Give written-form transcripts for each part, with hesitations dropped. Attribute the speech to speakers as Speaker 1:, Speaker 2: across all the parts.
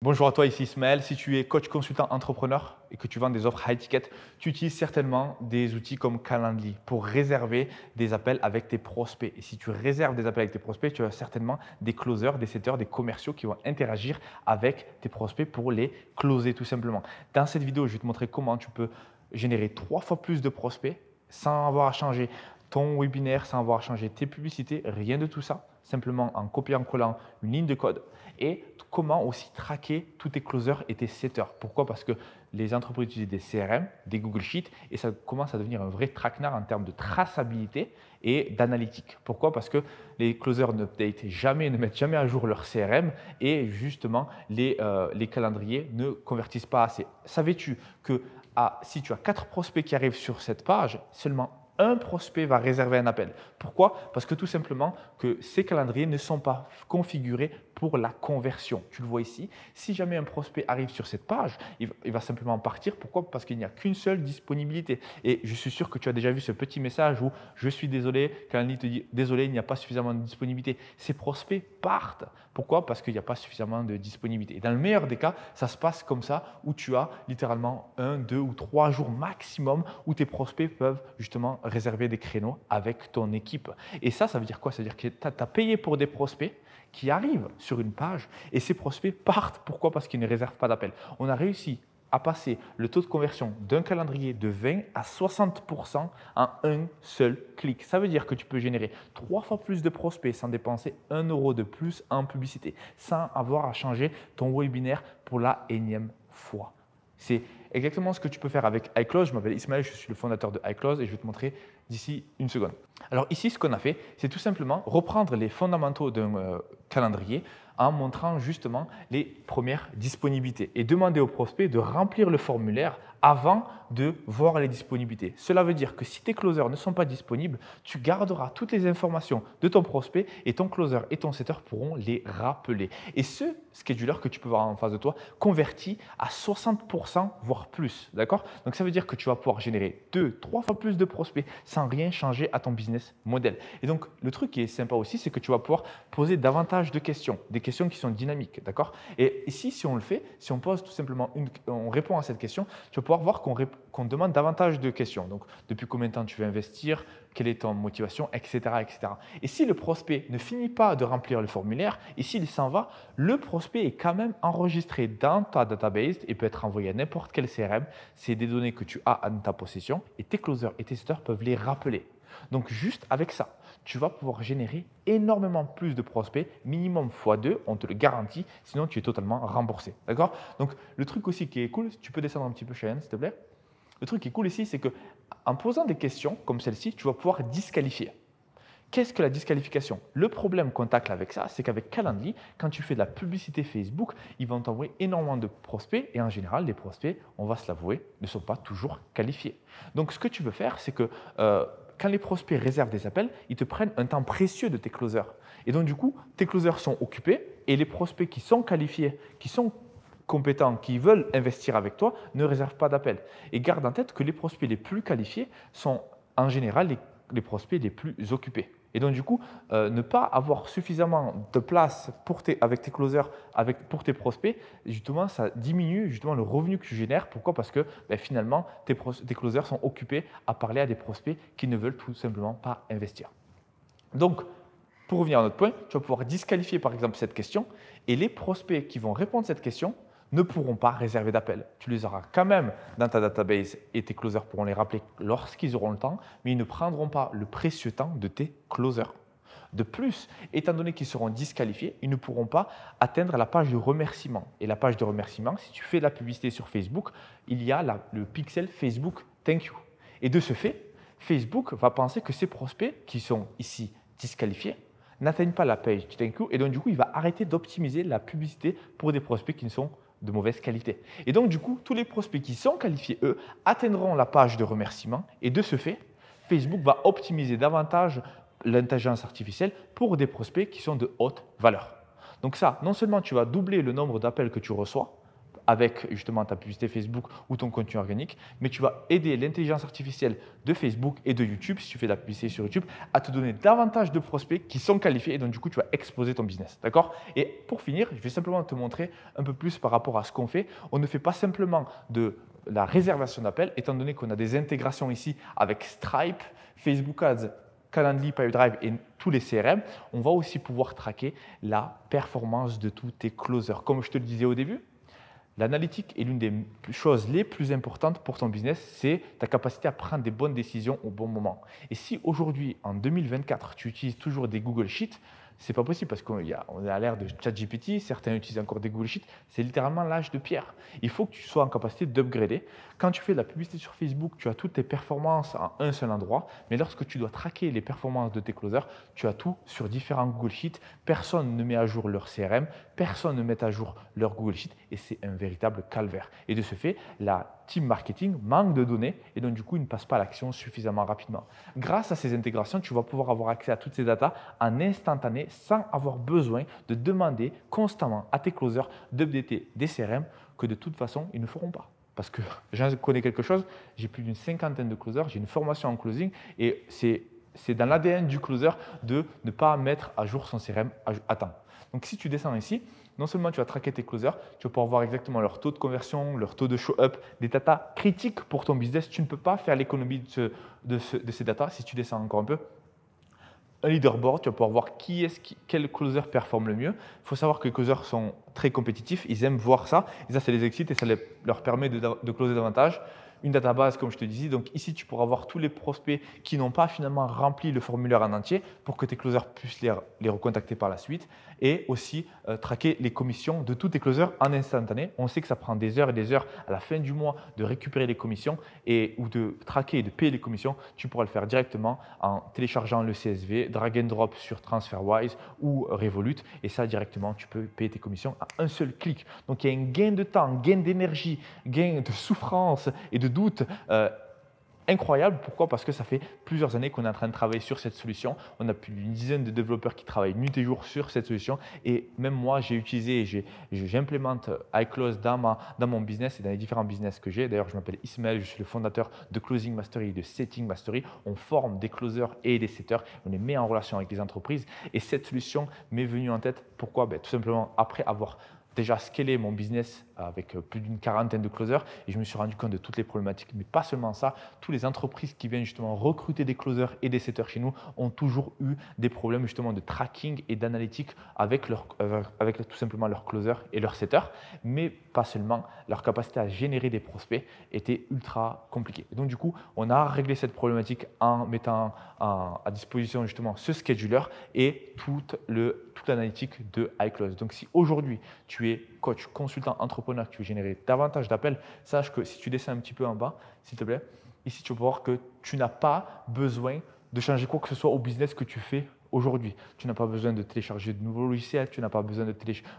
Speaker 1: Bonjour à toi, ici Ismaël. Si tu es coach consultant entrepreneur et que tu vends des offres high ticket, tu utilises certainement des outils comme Calendly pour réserver des appels avec tes prospects. Et si tu réserves des appels avec tes prospects, tu as certainement des closers, des setters, des commerciaux qui vont interagir avec tes prospects pour les closer tout simplement. Dans cette vidéo, je vais te montrer comment tu peux générer 3 fois plus de prospects sans avoir à changer ton webinaire, sans avoir à changer tes publicités, rien de tout ça, simplement en copiant-collant une ligne de code. Et comment aussi traquer tous tes closers et tes setters. Pourquoi? Parce que les entreprises utilisent des CRM, des Google Sheets et ça commence à devenir un vrai traquenard en termes de traçabilité et d'analytique. Pourquoi? Parce que les closers n'updatent jamais, ne mettent jamais à jour leur CRM et justement les calendriers ne convertissent pas assez. Savais-tu que si tu as 4 prospects qui arrivent sur cette page, seulement un prospect va réserver un appel. Pourquoi? Parce que tout simplement que ces calendriers ne sont pas configurés pour la conversion. Tu le vois ici, si jamais un prospect arrive sur cette page, il va simplement partir. Pourquoi? Parce qu'il n'y a qu'une seule disponibilité. Et je suis sûr que tu as déjà vu ce petit message où je suis désolé, Calendly te dit désolé, il n'y a pas suffisamment de disponibilité. Ces prospects partent. Pourquoi? Parce qu'il n'y a pas suffisamment de disponibilité. Et dans le meilleur des cas, ça se passe comme ça où tu as littéralement 1, 2 ou 3 jours maximum où tes prospects peuvent justement réserver des créneaux avec ton équipe. Et ça veut dire quoi? Ça veut dire que tu as payé pour des prospects qui arrivent sur une page et ces prospects partent. Pourquoi? Parce qu'ils ne réservent pas d'appel. On a réussi à passer le taux de conversion d'un calendrier de 20 à 60% en un seul clic. Ça veut dire que tu peux générer 3 fois plus de prospects sans dépenser 1 € de plus en publicité, sans avoir à changer ton webinaire pour la énième fois. C'est exactement ce que tu peux faire avec iClose. Je m'appelle Ismaël, je suis le fondateur de iClose et je vais te montrer d'ici une seconde. Alors ici, ce qu'on a fait, c'est tout simplement reprendre les fondamentaux d'un calendrier en montrant justement les premières disponibilités et demander au prospect de remplir le formulaire avant de voir les disponibilités. Cela veut dire que si tes closers ne sont pas disponibles, tu garderas toutes les informations de ton prospect et ton closer et ton setter pourront les rappeler. Et ce scheduler que tu peux voir en face de toi convertit à 60% voire plus. D'accord? Donc ça veut dire que tu vas pouvoir générer 2-3 fois plus de prospects sans rien changer à ton business model. Et donc le truc qui est sympa aussi, c'est que tu vas pouvoir poser davantage de questions, des questions qui sont dynamiques. D'accord? Et ici, si on le fait, si on pose tout simplement on répond à cette question, tu vas pouvoir voir qu'on demande davantage de questions. Donc, depuis combien de temps tu veux investir, quelle est ton motivation, etc., etc. Et si le prospect ne finit pas de remplir le formulaire et s'il s'en va, le prospect est quand même enregistré dans ta database et peut être envoyé à n'importe quel CRM. C'est des données que tu as en ta possession et tes closers et tes setters peuvent les rappeler. Donc, juste avec ça, tu vas pouvoir générer énormément plus de prospects, minimum x2, on te le garantit, sinon tu es totalement remboursé. D'accord? Donc, le truc aussi qui est cool, tu peux descendre un petit peu, Cheyenne, s'il te plaît. Le truc qui est cool ici, c'est qu'en posant des questions comme celle-ci, tu vas pouvoir disqualifier. Qu'est-ce que la disqualification? Le problème qu'on tacle avec ça, c'est qu'avec Calendly, quand tu fais de la publicité Facebook, ils vont t'envoyer énormément de prospects et en général, les prospects, on va se l'avouer, ne sont pas toujours qualifiés. Donc, ce que tu veux faire, c'est que quand les prospects réservent des appels, ils te prennent un temps précieux de tes closers. Et donc, du coup, tes closers sont occupés et les prospects qui sont qualifiés, qui sont compétents, qui veulent investir avec toi, ne réservent pas d'appels. Et garde en tête que les prospects les plus qualifiés sont en général les prospects les plus occupés. Et donc, du coup, ne pas avoir suffisamment de place avec tes closers, pour tes prospects, justement, ça diminue justement le revenu que tu génères. Pourquoi? Parce que finalement, tes closers sont occupés à parler à des prospects qui ne veulent tout simplement pas investir. Donc, pour revenir à notre point, tu vas pouvoir disqualifier par exemple cette question et les prospects qui vont répondre à cette question ne pourront pas réserver d'appel. Tu les auras quand même dans ta database et tes closers pourront les rappeler lorsqu'ils auront le temps, mais ils ne prendront pas le précieux temps de tes closers. De plus, étant donné qu'ils seront disqualifiés, ils ne pourront pas atteindre la page de remerciement. Et la page de remerciement, si tu fais de la publicité sur Facebook, il y a le pixel Facebook Thank You. Et de ce fait, Facebook va penser que ces prospects qui sont ici disqualifiés n'atteignent pas la page Thank You et donc du coup, il va arrêter d'optimiser la publicité pour des prospects qui ne sont de mauvaise qualité. Et donc du coup, tous les prospects qui sont qualifiés, eux, atteindront la page de remerciement et de ce fait, Facebook va optimiser davantage l'intelligence artificielle pour des prospects qui sont de haute valeur. Donc ça, non seulement tu vas doubler le nombre d'appels que tu reçois avec justement ta publicité Facebook ou ton contenu organique, mais tu vas aider l'intelligence artificielle de Facebook et de YouTube, si tu fais de la publicité sur YouTube, à te donner davantage de prospects qui sont qualifiés et donc du coup, tu vas exploser ton business. D'accord? Et pour finir, je vais simplement te montrer un peu plus par rapport à ce qu'on fait. On ne fait pas simplement de la réservation d'appels, étant donné qu'on a des intégrations ici avec Stripe, Facebook Ads, Calendly, Pipedrive et tous les CRM, on va aussi pouvoir traquer la performance de tous tes closers. Comme je te le disais au début, l'analytique est l'une des choses les plus importantes pour ton business, c'est ta capacité à prendre des bonnes décisions au bon moment. Et si aujourd'hui, en 2024, tu utilises toujours des Google Sheets, c'est pas possible parce qu'on est à l'ère de ChatGPT, certains utilisent encore des Google Sheets, c'est littéralement l'âge de pierre. Il faut que tu sois en capacité d'upgrader. Quand tu fais de la publicité sur Facebook, tu as toutes tes performances en un seul endroit, mais lorsque tu dois traquer les performances de tes closers, tu as tout sur différents Google Sheets. Personne ne met à jour leur CRM, personne ne met à jour leur Google Sheet et c'est un véritable calvaire. Et de ce fait, la team marketing manque de données et donc du coup, il ne passe pas à l'action suffisamment rapidement. Grâce à ces intégrations, tu vas pouvoir avoir accès à toutes ces datas en instantané sans avoir besoin de demander constamment à tes closers d'updater des CRM que de toute façon, ils ne feront pas. Parce que j'en connais quelque chose, j'ai plus d'une cinquantaine de closers, j'ai une formation en closing et c'est dans l'ADN du closer de ne pas mettre à jour son CRM à temps. Donc si tu descends ici, non seulement tu vas traquer tes closers, tu vas pouvoir voir exactement leur taux de conversion, leur taux de show-up, des datas critiques pour ton business. Tu ne peux pas faire l'économie de ces datas si tu descends encore un peu. Un leaderboard, tu vas pouvoir voir quel closer performe le mieux. Il faut savoir que les closers sont très compétitifs, ils aiment voir ça, et ça les excite et ça leur permet de closer davantage. Une database, comme je te disais, donc ici tu pourras voir tous les prospects qui n'ont pas finalement rempli le formulaire en entier pour que tes closers puissent les recontacter par la suite et aussi traquer les commissions de tous tes closers en instantané. On sait que ça prend des heures et des heures à la fin du mois de récupérer les commissions ou de traquer et de payer les commissions. Tu pourras le faire directement en téléchargeant le CSV, drag and drop sur TransferWise ou Revolut et ça directement tu peux payer tes commissions à un seul clic. Donc il y a un gain de temps, gain d'énergie, gain de souffrance et de doute incroyable. Pourquoi? Parce que ça fait plusieurs années qu'on est en train de travailler sur cette solution. On a plus d'une dizaine de développeurs qui travaillent nuit et jour sur cette solution. Et même moi, j'ai utilisé et j'implémente iClose dans mon business et dans les différents business que j'ai. D'ailleurs, je m'appelle Ismaël, je suis le fondateur de Closing Mastery et de Setting Mastery. On forme des closers et des setters. On les met en relation avec les entreprises. Et cette solution m'est venue en tête. Pourquoi? Tout simplement après avoir déjà scalé mon business avec plus d'une quarantaine de closers et je me suis rendu compte de toutes les problématiques. Mais pas seulement ça, toutes les entreprises qui viennent justement recruter des closers et des setters chez nous ont toujours eu des problèmes justement de tracking et d'analytique avec tout simplement leurs closers et leurs setters, mais pas seulement. Leur capacité à générer des prospects était ultra compliquée. Et donc du coup, on a réglé cette problématique en mettant à disposition justement ce scheduler et toute l'analytique de iClose. Donc si aujourd'hui tu es coach, consultant, entrepreneur, que tu veux générer davantage d'appels, sache que si tu descends un petit peu en bas, s'il te plaît, ici tu vas voir que tu n'as pas besoin de changer quoi que ce soit au business que tu fais aujourd'hui. Tu n'as pas besoin de télécharger de nouveaux logiciels, tu n'as pas besoin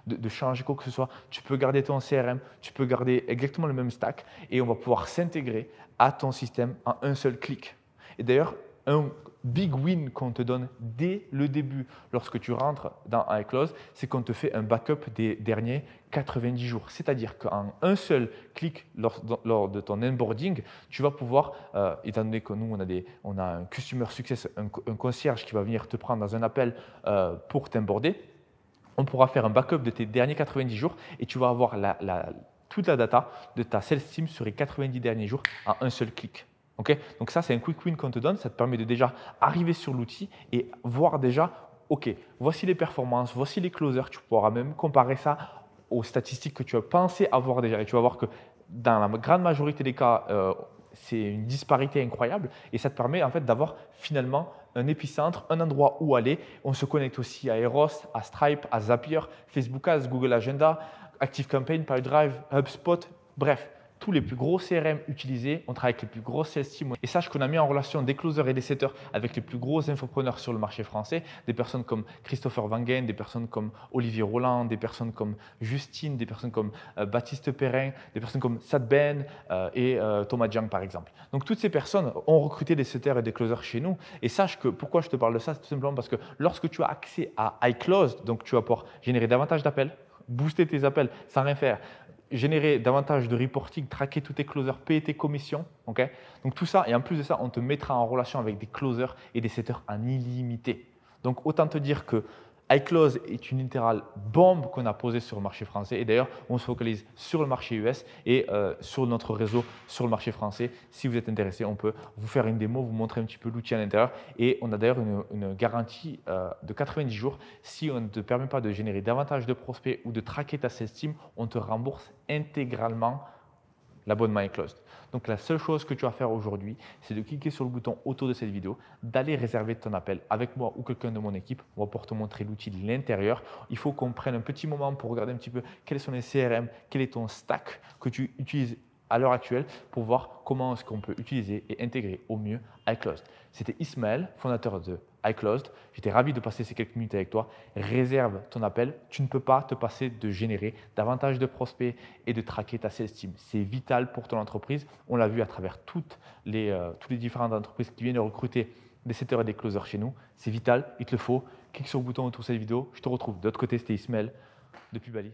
Speaker 1: de changer quoi que ce soit. Tu peux garder ton CRM, tu peux garder exactement le même stack et on va pouvoir s'intégrer à ton système en un seul clic. Et d'ailleurs, un big win qu'on te donne dès le début lorsque tu rentres dans iClose, c'est qu'on te fait un backup des derniers 90 jours. C'est-à-dire qu'en un seul clic lors de ton onboarding, tu vas pouvoir, étant donné que nous, on a un Customer Success, un concierge qui va venir te prendre dans un appel pour t'onboarder, on pourra faire un backup de tes derniers 90 jours et tu vas avoir toute la data de ta sales team sur les 90 derniers jours en un seul clic. Okay? Donc ça, c'est un quick win qu'on te donne. Ça te permet de déjà arriver sur l'outil et voir déjà, OK, voici les performances, voici les closers. Tu pourras même comparer ça aux statistiques que tu as pensé avoir déjà. Et tu vas voir que dans la grande majorité des cas, c'est une disparité incroyable. Et ça te permet en fait d'avoir finalement un épicentre, un endroit où aller. On se connecte aussi à Eros, à Stripe, à Zapier, Facebook Ads, Google Agenda, ActiveCampaign, Pipedrive, HubSpot, bref. Tous les plus gros CRM utilisés, on travaille avec les plus gros sales teams. Et sache qu'on a mis en relation des closers et des setters avec les plus gros infopreneurs sur le marché français, des personnes comme Christopher Wangen, des personnes comme Olivier Roland, des personnes comme Justine, des personnes comme Baptiste Perrin, des personnes comme Sad Ben et Thomas Jiang par exemple. Donc toutes ces personnes ont recruté des setters et des closers chez nous. Et sache que pourquoi je te parle de ça, c'est tout simplement parce que lorsque tu as accès à iClose, donc tu vas pouvoir générer davantage d'appels, booster tes appels sans rien faire, générer davantage de reporting, traquer tous tes closers, payer tes commissions. Ok, donc tout ça, et en plus de ça, on te mettra en relation avec des closers et des setters en illimité. Donc autant te dire que iClose est une littérale bombe qu'on a posée sur le marché français. Et d'ailleurs, on se focalise sur le marché US et sur notre réseau sur le marché français. Si vous êtes intéressé, on peut vous faire une démo, vous montrer un petit peu l'outil à l'intérieur. Et on a d'ailleurs une garantie de 90 jours. Si on ne te permet pas de générer davantage de prospects ou de traquer ta sales team, on te rembourse intégralement l'abonnement iClose. Donc la seule chose que tu as à faire aujourd'hui, c'est de cliquer sur le bouton autour de cette vidéo, d'aller réserver ton appel avec moi ou quelqu'un de mon équipe. On va pouvoir te montrer l'outil de l'intérieur. Il faut qu'on prenne un petit moment pour regarder un petit peu quels sont les CRM, quel est ton stack que tu utilises à l'heure actuelle pour voir comment est-ce qu'on peut utiliser et intégrer au mieux iClose. C'était Ismaël, fondateur de iClose. J'étais ravi de passer ces quelques minutes avec toi. Réserve ton appel. Tu ne peux pas te passer de générer davantage de prospects et de traquer ta sales team. C'est vital pour ton entreprise. On l'a vu à travers toutes les différentes entreprises qui viennent de recruter des setters et des closers chez nous. C'est vital, il te le faut. Clique sur le bouton autour de cette vidéo. Je te retrouve de l'autre côté, c'était Ismaël depuis Bali.